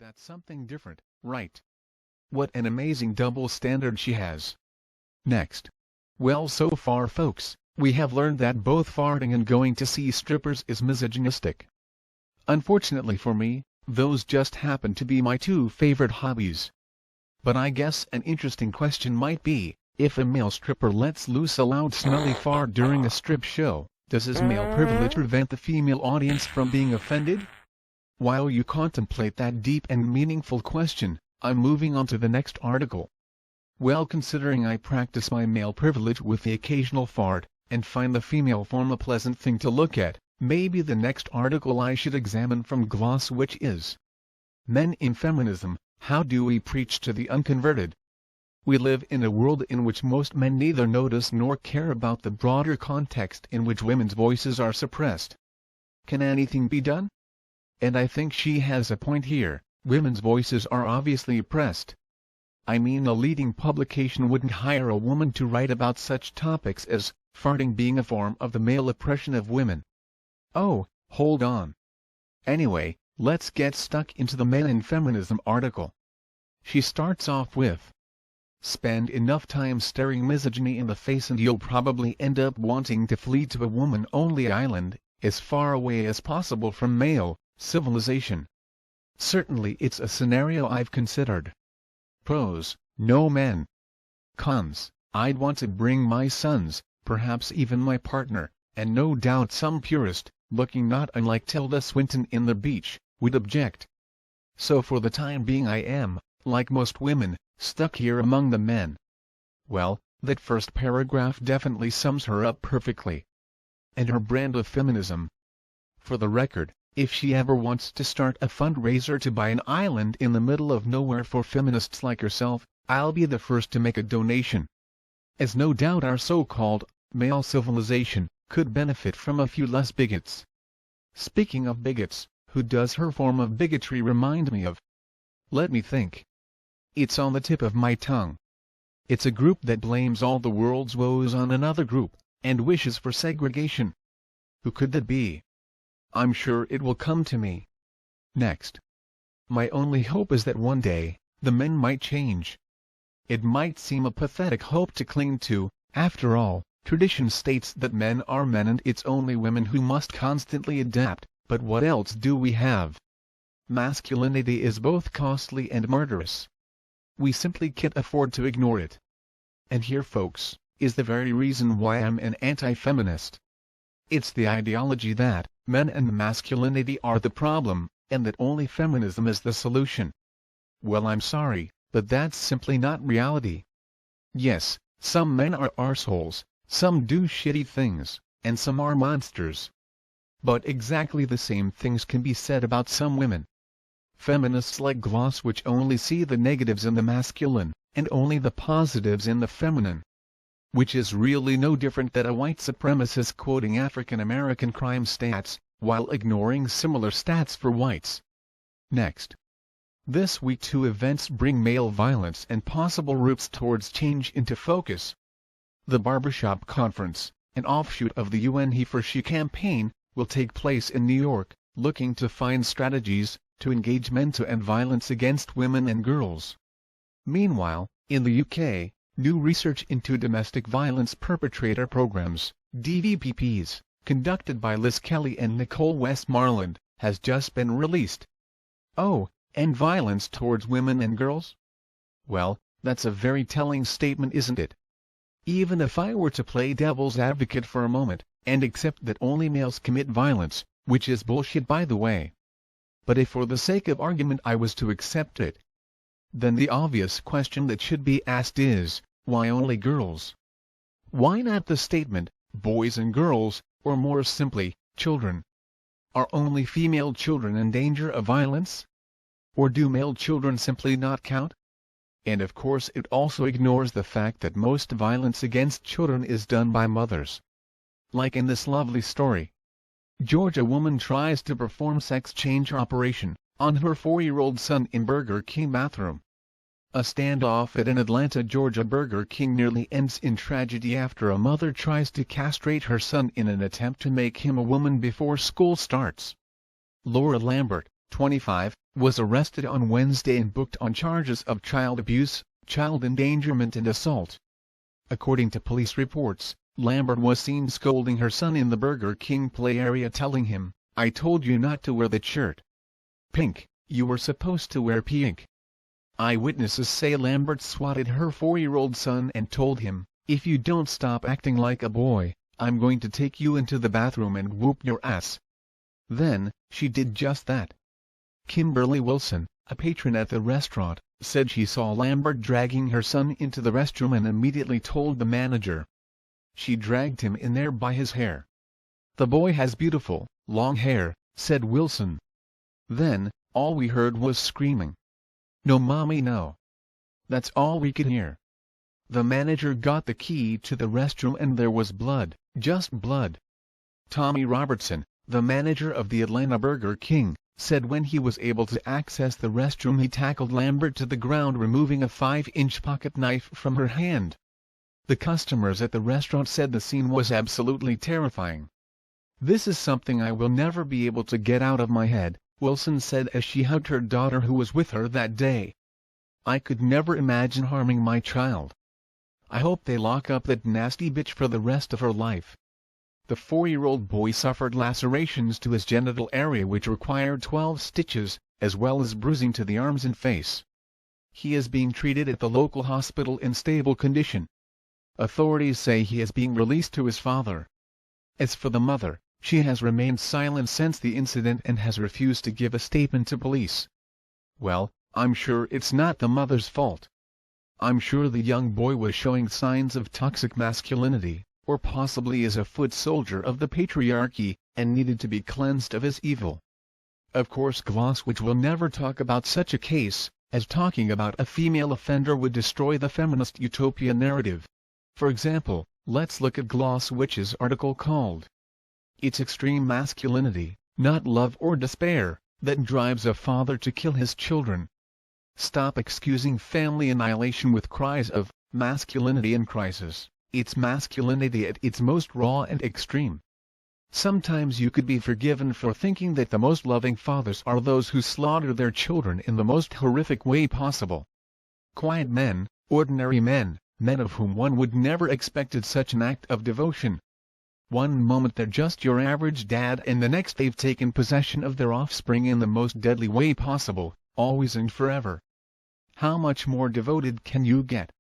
that's something different, right? What an amazing double standard she has. Next. Well, so far folks, we have learned that both farting and going to see strippers is misogynistic. Unfortunately for me, those just happen to be my two favorite hobbies. But I guess an interesting question might be, if a male stripper lets loose a loud smelly fart during a strip show, does his male privilege prevent the female audience from being offended? While you contemplate that deep and meaningful question, I'm moving on to the next article. Well, considering I practice my male privilege with the occasional fart, and find the female form a pleasant thing to look at, maybe the next article I should examine from Glosswitch is Men in Feminism, How Do We Preach to the Unconverted? We live in a world in which most men neither notice nor care about the broader context in which women's voices are suppressed. Can anything be done? And I think she has a point here, women's voices are obviously oppressed. I mean, a leading publication wouldn't hire a woman to write about such topics as farting being a form of the male oppression of women. Oh, hold on. Anyway, let's get stuck into the Men in Feminism article. She starts off with, spend enough time staring misogyny in the face and you'll probably end up wanting to flee to a woman-only island, as far away as possible from male civilization. Certainly it's a scenario I've considered. Pros, no men. Cons, I'd want to bring my sons, perhaps even my partner, and no doubt some purist, looking not unlike Tilda Swinton in The Beach, would object. So for the time being I am, like most women, stuck here among the men. Well, that first paragraph definitely sums her up perfectly. And her brand of feminism. For the record, if she ever wants to start a fundraiser to buy an island in the middle of nowhere for feminists like herself, I'll be the first to make a donation. As no doubt our so-called male civilization could benefit from a few less bigots. Speaking of bigots, who does her form of bigotry remind me of? Let me think. It's on the tip of my tongue. It's a group that blames all the world's woes on another group, and wishes for segregation. Who could that be? I'm sure it will come to me. Next. My only hope is that one day, the men might change. It might seem a pathetic hope to cling to, after all, tradition states that men are men and it's only women who must constantly adapt, but what else do we have? Masculinity is both costly and murderous. We simply can't afford to ignore it. And here, folks, is the very reason why I'm an anti-feminist. It's the ideology that men and masculinity are the problem, and that only feminism is the solution. Well, I'm sorry, but that's simply not reality. Yes, some men are arseholes, some do shitty things, and some are monsters. But exactly the same things can be said about some women. Feminists like Glosswitch only see the negatives in the masculine, and only the positives in the feminine. Which is really no different than a white supremacist quoting African American crime stats, while ignoring similar stats for whites. Next. This week 2 events bring male violence and possible routes towards change into focus. The Barbershop Conference, an offshoot of the UN He for She campaign, will take place in New York, looking to find strategies to engage men to end violence against women and girls. Meanwhile, in the UK, new research into domestic violence perpetrator programs, DVPPs, conducted by Liz Kelly and Nicole Westmoreland, has just been released. Oh, end violence towards women and girls? Well, that's a very telling statement, isn't it? Even if I were to play devil's advocate for a moment, and accept that only males commit violence, which is bullshit by the way. But if for the sake of argument I was to accept it, then the obvious question that should be asked is, why only girls? Why not the statement, boys and girls, or more simply, children? Are only female children in danger of violence? Or do male children simply not count? And of course it also ignores the fact that most violence against children is done by mothers. Like in this lovely story. Georgia woman tries to perform sex change operation on her 4-year-old son in Burger King bathroom. A standoff at an Atlanta, Georgia Burger King nearly ends in tragedy after a mother tries to castrate her son in an attempt to make him a woman before school starts. Laura Lambert, 25, was arrested on Wednesday and booked on charges of child abuse, child endangerment and assault. According to police reports, Lambert was seen scolding her son in the Burger King play area, telling him, "I told you not to wear that shirt. Pink, you were supposed to wear pink." Eyewitnesses say Lambert swatted her 4-year-old son and told him, "If you don't stop acting like a boy, I'm going to take you into the bathroom and whoop your ass." Then, she did just that. Kimberly Wilson, a patron at the restaurant, said she saw Lambert dragging her son into the restroom and immediately told the manager. She dragged him in there by his hair. "The boy has beautiful, long hair," said Wilson. Then, all we heard was screaming. "No mommy, no." That's all we could hear. The manager got the key to the restroom and there was blood, just blood. Tommy Robertson, the manager of the Atlanta Burger King, said when he was able to access the restroom he tackled Lambert to the ground, removing a 5-inch pocket knife from her hand. The customers at the restaurant said the scene was absolutely terrifying. "This is something I will never be able to get out of my head," Wilson said as she hugged her daughter who was with her that day. "I could never imagine harming my child. I hope they lock up that nasty bitch for the rest of her life." The 4-year-old boy suffered lacerations to his genital area which required 12 stitches, as well as bruising to the arms and face. He is being treated at the local hospital in stable condition. Authorities say he is being released to his father. As for the mother, she has remained silent since the incident and has refused to give a statement to police. "Well, I'm sure it's not the mother's fault. I'm sure the young boy was showing signs of toxic masculinity, or possibly is a foot soldier of the patriarchy, and needed to be cleansed of his evil." Of course Glosswitch will never talk about such a case, as talking about a female offender would destroy the feminist utopia narrative. For example, let's look at Glosswitch's article called "It's Extreme Masculinity, Not Love or Despair, That Drives a Father to Kill His Children. Stop excusing family annihilation with cries of masculinity in crisis. It's masculinity at its most raw and extreme. Sometimes you could be forgiven for thinking that the most loving fathers are those who slaughter their children in the most horrific way possible. Quiet men, ordinary men, men of whom one would never expected such an act of devotion. One moment they're just your average dad and the next they've taken possession of their offspring in the most deadly way possible, always and forever. How much more devoted can you get?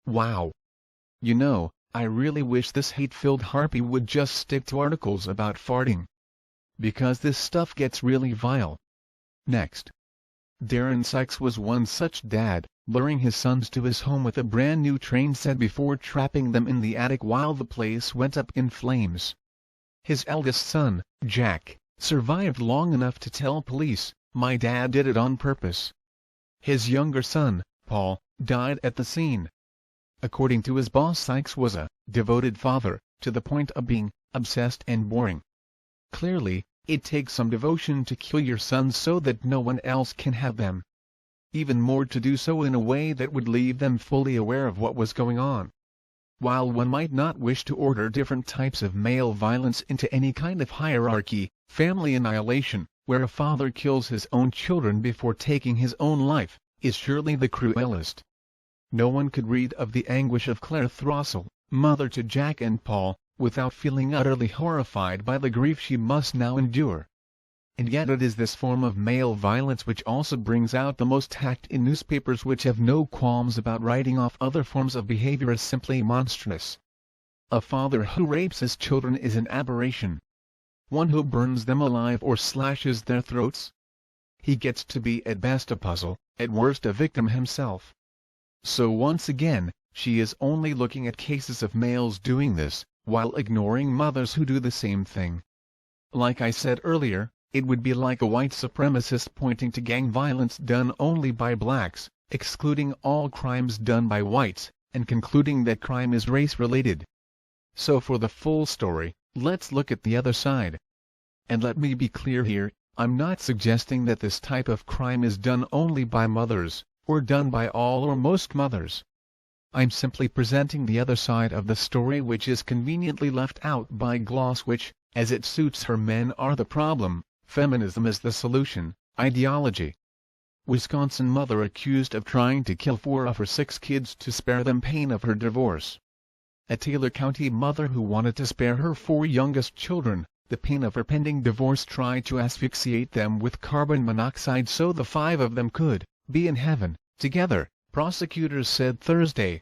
Wow. You know, I really wish this hate-filled harpy would just stick to articles about farting. Because this stuff gets really vile. Next. Darren Sykes was one such dad, luring his sons to his home with a brand new train set before trapping them in the attic while the place went up in flames. His eldest son, Jack, survived long enough to tell police, "My dad did it on purpose." His younger son, Paul, died at the scene. According to his boss, Sykes was a devoted father, to the point of being obsessed and boring. Clearly, it takes some devotion to kill your sons so that no one else can have them. Even more to do so in a way that would leave them fully aware of what was going on. While one might not wish to order different types of male violence into any kind of hierarchy, family annihilation, where a father kills his own children before taking his own life, is surely the cruelest. No one could read of the anguish of Claire Throssell, mother to Jack and Paul, without feeling utterly horrified by the grief she must now endure. And yet it is this form of male violence which also brings out the most tact in newspapers, which have no qualms about writing off other forms of behavior as simply monstrous. A father who rapes his children is an aberration. One who burns them alive or slashes their throats? He gets to be at best a puzzle, at worst a victim himself. So once again, she is only looking at cases of males doing this, while ignoring mothers who do the same thing. Like I said earlier, it would be like a white supremacist pointing to gang violence done only by blacks, excluding all crimes done by whites, and concluding that crime is race-related. So for the full story, let's look at the other side. And let me be clear here, I'm not suggesting that this type of crime is done only by mothers, or done by all or most mothers. I'm simply presenting the other side of the story, which is conveniently left out by Glosswitch, as it suits her. Men are the problem, feminism is the solution, ideology. Wisconsin mother accused of trying to kill 4 of her 6 kids to spare them pain of her divorce. A Taylor County mother who wanted to spare her 4 youngest children the pain of her pending divorce tried to asphyxiate them with carbon monoxide so the 5 of them could be in heaven together, prosecutors said Thursday.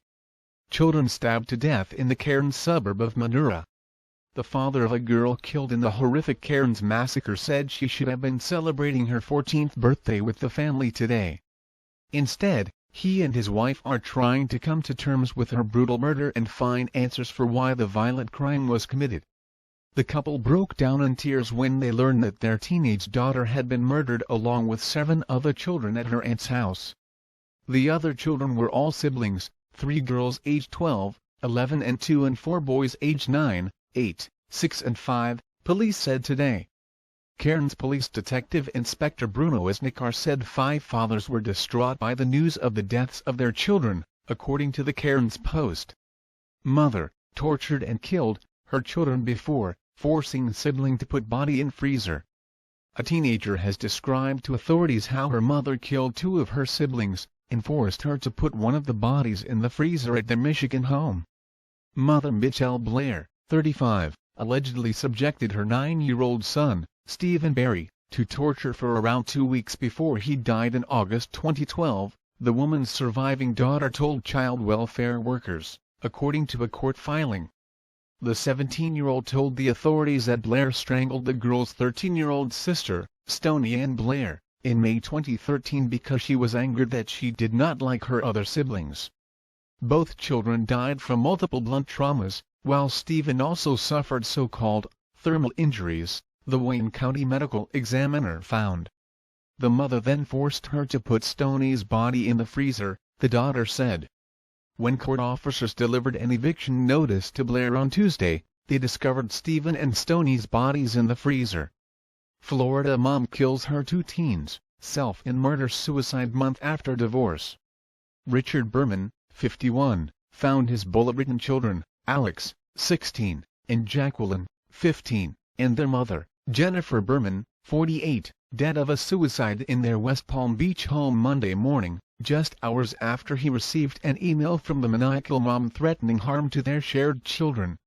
Children stabbed to death in the Cairns suburb of Manoora. The father of a girl killed in the horrific Cairns massacre said she should have been celebrating her 14th birthday with the family today. Instead, he and his wife are trying to come to terms with her brutal murder and find answers for why the violent crime was committed. The couple broke down in tears when they learned that their teenage daughter had been murdered along with 7 other children at her aunt's house. The other children were all siblings, 3 girls aged 12, 11 and 2 and 4 boys aged 9, 8, 6 and 5, police said today. Cairns Police Detective Inspector Bruno Isnikar said 5 fathers were distraught by the news of the deaths of their children, according to the Cairns Post. Mother, tortured and killed her children before forcing sibling to put body in freezer. A teenager has described to authorities how her mother killed 2 of her siblings and forced her to put one of the bodies in the freezer at their Michigan home. Mother Michelle Blair, 35, allegedly subjected her 9-year-old son, Stephen Barry, to torture for around 2 weeks before he died in August 2012, the woman's surviving daughter told child welfare workers, according to a court filing. The 17-year-old told the authorities that Blair strangled the girl's 13-year-old sister, Stony Ann Blair, in May 2013 because she was angered that she did not like her other siblings. Both children died from multiple blunt traumas, while Stephen also suffered so-called thermal injuries, the Wayne County Medical Examiner found. The mother then forced her to put Stoney's body in the freezer, the daughter said. When court officers delivered an eviction notice to Blair on Tuesday, they discovered Stephen and Stoney's bodies in the freezer. Florida mom kills her 2 teens, self in murder-suicide month after divorce. Richard Berman, 51, found his bullet-ridden children, Alex, 16, and Jacqueline, 15, and their mother, Jennifer Berman, 48, dead of a suicide in their West Palm Beach home Monday morning, just hours after he received an email from the maniacal mom threatening harm to their shared children.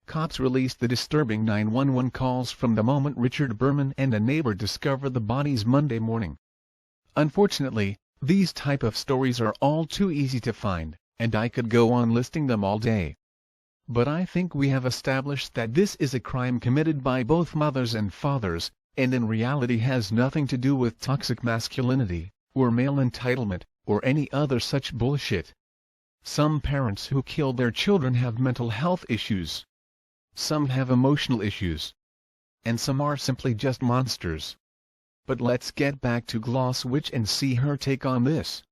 Cops released the disturbing 911 calls from the moment Richard Berman and a neighbor discovered the bodies Monday morning. Unfortunately, these type of stories are all too easy to find, and I could go on listing them all day. But I think we have established that this is a crime committed by both mothers and fathers, and in reality has nothing to do with toxic masculinity, or male entitlement, or any other such bullshit. Some parents who kill their children have mental health issues. Some have emotional issues. And some are simply just monsters. But let's get back to Glosswitch and see her take on this.